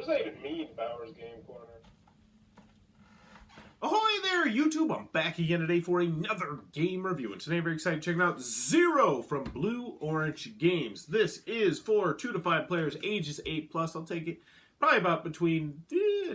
What does that even mean, Bowers Game Corner? Ahoy there, YouTube! I'm back again today for another game review, and today I'm very excited checking out Zero from Blue Orange Games. This is for 2 to 5 players, ages 8 plus. I'll take it probably about between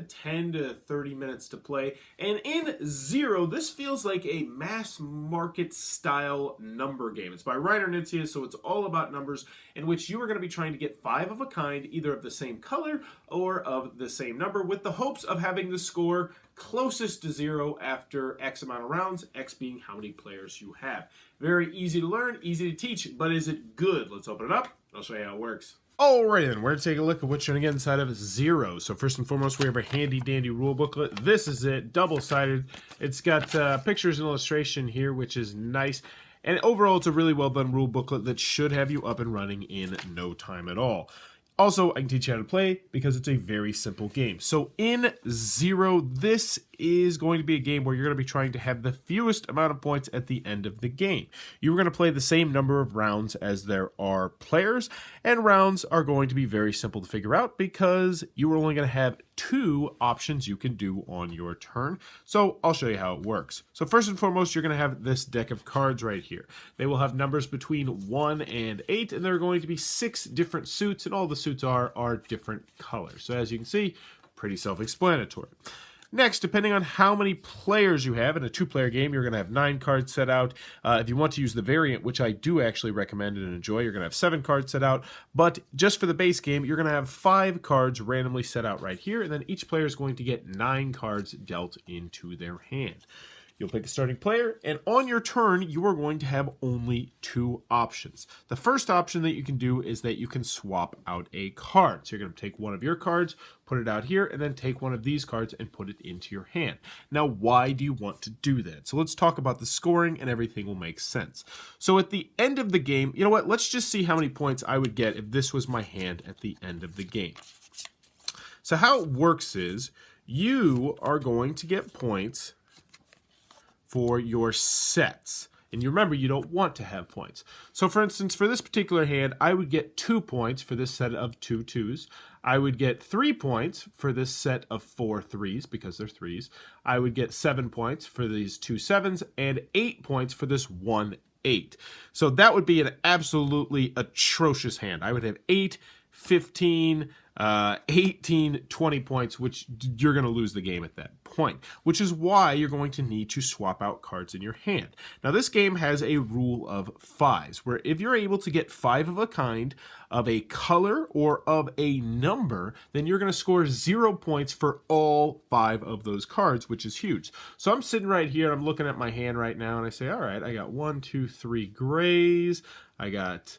10 to 30 minutes to play. And in Zero, this feels like a mass market style number game. It's by Reiner Knizia, so it's all about numbers, in which you are going to be trying to get 5 of a kind, either of the same color or of the same number, with the hopes of having the score closest to 0 after X amount of rounds, X being how many players you have. Very easy to learn, easy to teach, but is it good? Let's open it up. I'll show you how it works. Alright then, we're going to take a look at what's going to get inside of Zero. So first and foremost, we have a handy dandy rule booklet. This is it, double-sided. It's got pictures and illustration here, which is nice. And overall, it's a really well done rule booklet that should have you up and running in no time at all. Also, I can teach you how to play because it's a very simple game. So in Zero, this is going to be a game where you're going to be trying to have the fewest amount of points at the end of the game. You're going to play the same number of rounds as there are players, and rounds are going to be very simple to figure out because you are only going to have 2 options you can do on your turn. So I'll show you how it works. So first and foremost, you're going to have this deck of cards right here. They will have numbers between 1 and 8, and there are going to be 6 different suits, and all the suits are different colors. So as you can see, pretty self-explanatory. Next, depending on how many players you have, in a 2-player game, you're going to have 9 cards set out. If you want to use the variant, which I do actually recommend and enjoy, you're going to have 7 cards set out. But just for the base game, you're going to have 5 cards randomly set out right here, and then each player is going to get 9 cards dealt into their hand. You'll pick a starting player, and on your turn, you are going to have only 2 options. The first option that you can do is that you can swap out a card. So you're going to take one of your cards, put it out here, and then take one of these cards and put it into your hand. Now, why do you want to do that? So let's talk about the scoring, and everything will make sense. So at the end of the game, you know what? Let's just see how many points I would get if this was my hand at the end of the game. So how it works is you are going to get points for your sets. And you remember, you don't want to have points. So for instance, for this particular hand, I would get 2 points for this set of 2 2s. I would get 3 points for this set of 4 3s, because they're 3s. I would get 7 points for these 2 7s, and 8 points for this 1 8. So that would be an absolutely atrocious hand. I would have 8, 15, 18, 20 points, which you're going to lose the game at that point, which is why you're going to need to swap out cards in your hand. Now, this game has a rule of 5s, where if you're able to get 5 of a kind, of a color, or of a number, then you're going to score 0 points for all 5 of those cards, which is huge. So I'm sitting right here, I'm looking at my hand right now, and I say, all right, I got 1, 2, 3 grays, I got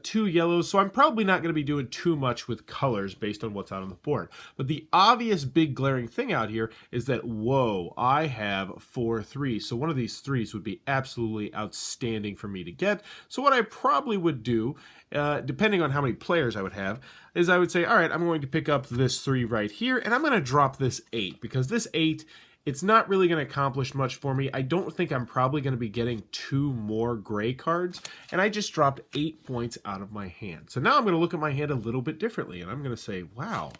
2 yellows, so I'm probably not going to be doing too much with colors based on what's out on the board. But the obvious big glaring thing out here is that, whoa, I have 4 3s, so one of these 3s would be absolutely outstanding for me to get. So what I probably would do, depending on how many players I would have, is I would say, all right, I'm going to pick up this 3 right here, and I'm going to drop this 8, because this 8, it's not really going to accomplish much for me. I don't think I'm probably going to be getting 2 more gray cards, and I just dropped 8 points out of my hand. So now I'm going to look at my hand a little bit differently, and I'm going to say, wow,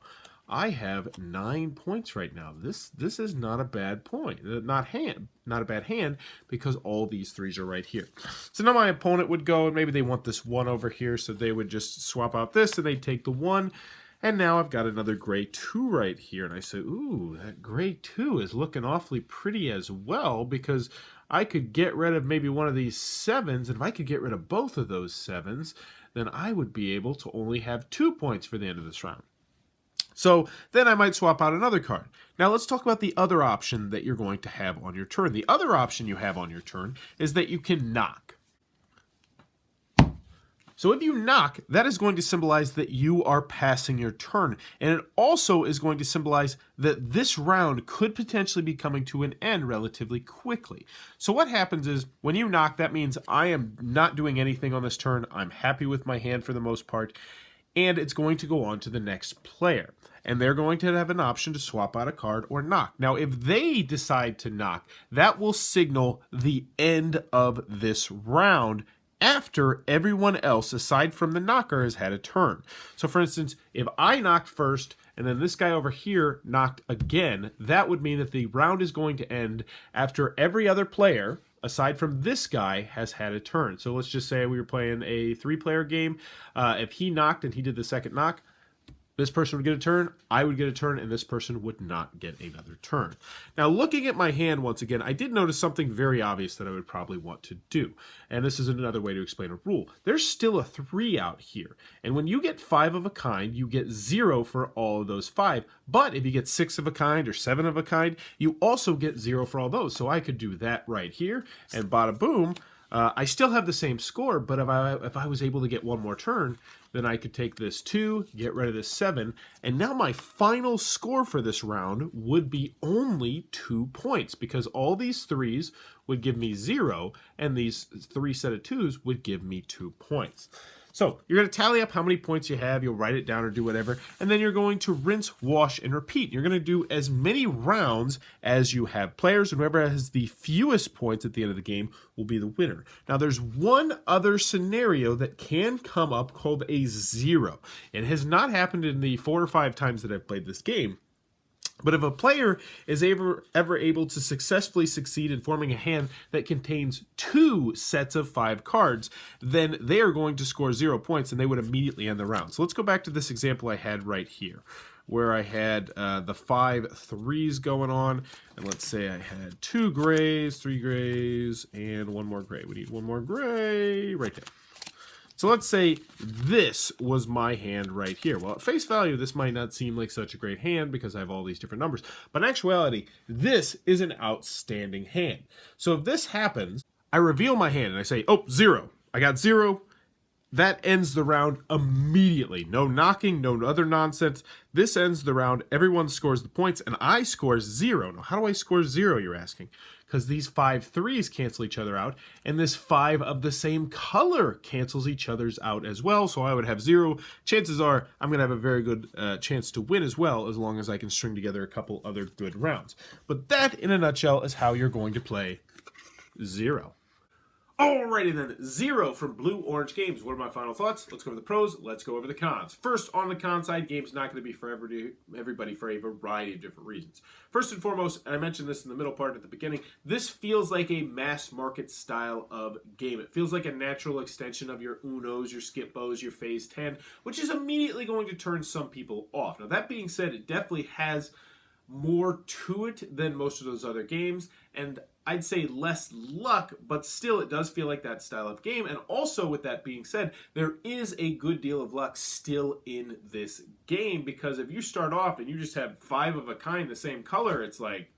I have 9 points right now. This is not a bad point, not a bad hand, because all these 3s are right here. So now my opponent would go, and maybe they want this 1 over here, so they would just swap out this, and they'd take the 1. And now I've got another gray 2 right here. And I say, ooh, that gray 2 is looking awfully pretty as well, because I could get rid of maybe one of these 7s. And if I could get rid of both of those 7s, then I would be able to only have 2 points for the end of this round. So then I might swap out another card. Now let's talk about the other option that you're going to have on your turn. The other option you have on your turn is that you can knock. So if you knock, that is going to symbolize that you are passing your turn. And it also is going to symbolize that this round could potentially be coming to an end relatively quickly. So what happens is, when you knock, that means I am not doing anything on this turn. I'm happy with my hand for the most part. And it's going to go on to the next player. And they're going to have an option to swap out a card or knock. Now, if they decide to knock, that will signal the end of this round, after everyone else, aside from the knocker, has had a turn. So for instance, if I knocked first and then this guy over here knocked again, that would mean that the round is going to end after every other player, aside from this guy, has had a turn. So let's just say we were playing a 3-player game. If he knocked and he did the second knock, this person would get a turn, I would get a turn, and this person would not get another turn. Now, looking at my hand once again, I did notice something very obvious that I would probably want to do. And this is another way to explain a rule. There's still a 3 out here. And when you get 5 of a kind, you get 0 for all of those 5. But if you get 6 of a kind or 7 of a kind, you also get 0 for all those. So I could do that right here, and bada boom. I still have the same score, but if I was able to get one more turn, then I could take this 2, get rid of this 7, and now my final score for this round would be only 2 points, because all these 3s would give me 0, and these 3 set of 2s would give me 2 points. So you're going to tally up how many points you have, you'll write it down or do whatever, and then you're going to rinse, wash, and repeat. You're going to do as many rounds as you have players, and whoever has the fewest points at the end of the game will be the winner. Now there's one other scenario that can come up called a 0. It has not happened in the 4 or 5 times that I've played this game. But if a player is ever able to successfully succeed in forming a hand that contains 2 sets of 5 cards, then they are going to score 0 points and they would immediately end the round. So let's go back to this example I had right here, where I had the 5 3s going on. And let's say I had 2 grays, 3 grays, and 1 more gray. We need 1 more gray right there. So let's say this was my hand right here. Well, at face value, this might not seem like such a great hand because I have all these different numbers. But in actuality, this is an outstanding hand. So if this happens, I reveal my hand and I say, oh, 0. I got 0. That ends the round immediately. No knocking, no other nonsense. This ends the round. Everyone scores the points, and I score 0. Now, how do I score 0, you're asking? Because these 5 3s cancel each other out, and this 5 of the same color cancels each other's out as well, so I would have 0. Chances are I'm going to have a very good chance to win as well, as long as I can string together a couple other good rounds. But that, in a nutshell, is how you're going to play 0. Alrighty then, 0 from Blue Orange Games. What are my final thoughts? Let's go over the pros, let's go over the cons. First, on the con side, game's not going to be for everybody for a variety of different reasons. First and foremost, and I mentioned this in the middle part at the beginning, this feels like a mass market style of game. It feels like a natural extension of your Unos, your Skip-Bos, your Phase 10, which is immediately going to turn some people off. Now, that being said, it definitely has more to it than most of those other games, and I'd say less luck, but still it does feel like that style of game. And also, with that being said, there is a good deal of luck still in this game, because if you start off and you just have 5 of a kind the same color, it's like,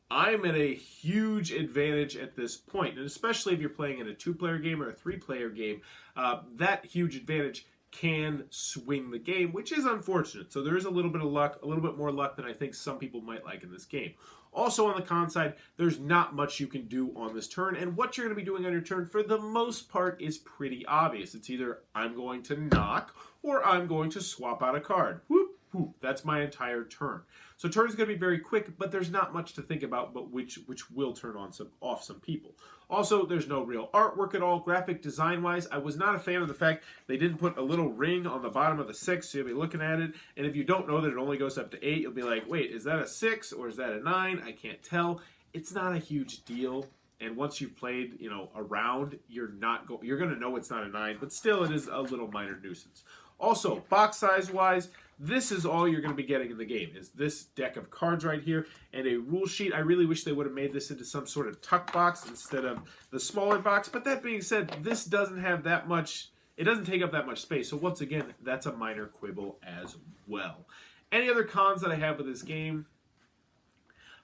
I'm at a huge advantage at this point. And especially if you're playing in a 2-player game or a 3-player game, that huge advantage can swing the game, which is unfortunate. So there is a little bit of luck, a little bit more luck than I think some people might like in this game. Also, on the con side, there's not much you can do on this turn, and what you're going to be doing on your turn, for the most part, is pretty obvious. It's either I'm going to knock, or I'm going to swap out a card. Whoop, whoop. That's my entire turn. So turn's going to be very quick, but there's not much to think about, but which will turn off some people. Also, there's no real artwork at all. Graphic design-wise, I was not a fan of the fact they didn't put a little ring on the bottom of the 6, so you'll be looking at it, and if you don't know that it only goes up to 8, you'll be like, wait, is that a 6 or is that a 9? I can't tell. It's not a huge deal, and once you've played, a round, you're going to know it's not a 9, but still it is a little minor nuisance. Also, box size-wise, this is all you're going to be getting in the game, is this deck of cards right here and a rule sheet. I really wish they would have made this into some sort of tuck box instead of the smaller box, but that being said, this doesn't have that much, it doesn't take up that much space, so once again, that's a minor quibble as well. Any other cons that I have with this game?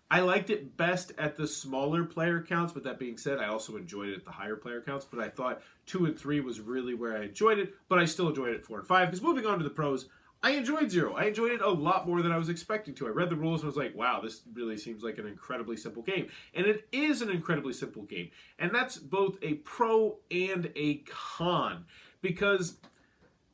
I liked it best at the smaller player counts, but that being said, I also enjoyed it at the higher player counts, but I thought 2 and 3 was really where I enjoyed it, but I still enjoyed it at 4 and 5, because moving on to the pros, I enjoyed 0. I enjoyed it a lot more than I was expecting to. I read the rules and was like, wow, this really seems like an incredibly simple game. And it is an incredibly simple game. And that's both a pro and a con, because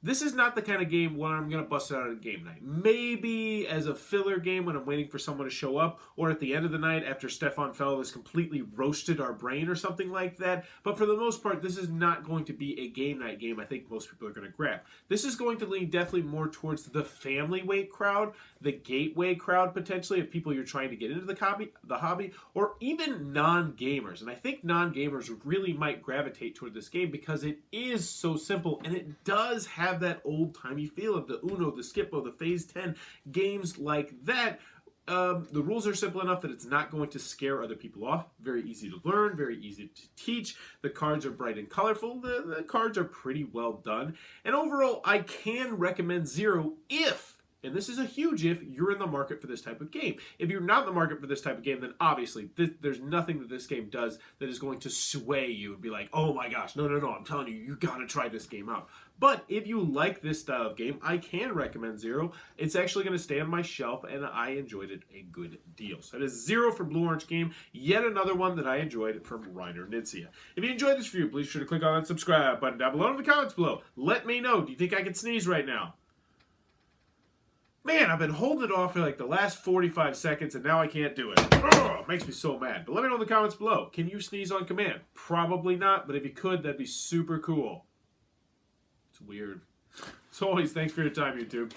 This is not the kind of game where I'm going to bust it out at game night. Maybe as a filler game when I'm waiting for someone to show up, or at the end of the night after Stefan Fell has completely roasted our brain or something like that. But for the most part, this is not going to be a game night game I think most people are going to grab. This is going to lean definitely more towards the family weight crowd, the gateway crowd potentially, of people you're trying to get into the hobby, or even non-gamers. And I think non-gamers really might gravitate toward this game because it is so simple and it does have that old-timey feel of the Uno, the Skippo, the Phase 10, games like that. The rules are simple enough that it's not going to scare other people off. Very easy to learn, very easy to teach. The cards are bright and colorful. The cards are pretty well done. And overall, I can recommend Zero if, and this is a huge if, you're in the market for this type of game. If you're not in the market for this type of game, then obviously there's nothing that this game does that is going to sway you and be like, oh my gosh, no, I'm telling you, you gotta try this game out. But if you like this style of game, I can recommend Zero. It's actually going to stay on my shelf, and I enjoyed it a good deal. So that is Zero from Blue Orange Game, yet another one that I enjoyed from Reiner Knizia. If you enjoyed this review, please be sure to click on that subscribe button down below in the comments below. Let me know, do you think I can sneeze right now? Man, I've been holding it off for like the last 45 seconds, and now I can't do it. Ugh, it makes me so mad. But let me know in the comments below. Can you sneeze on command? Probably not, but if you could, that'd be super cool. It's weird. As always, thanks for your time, YouTube.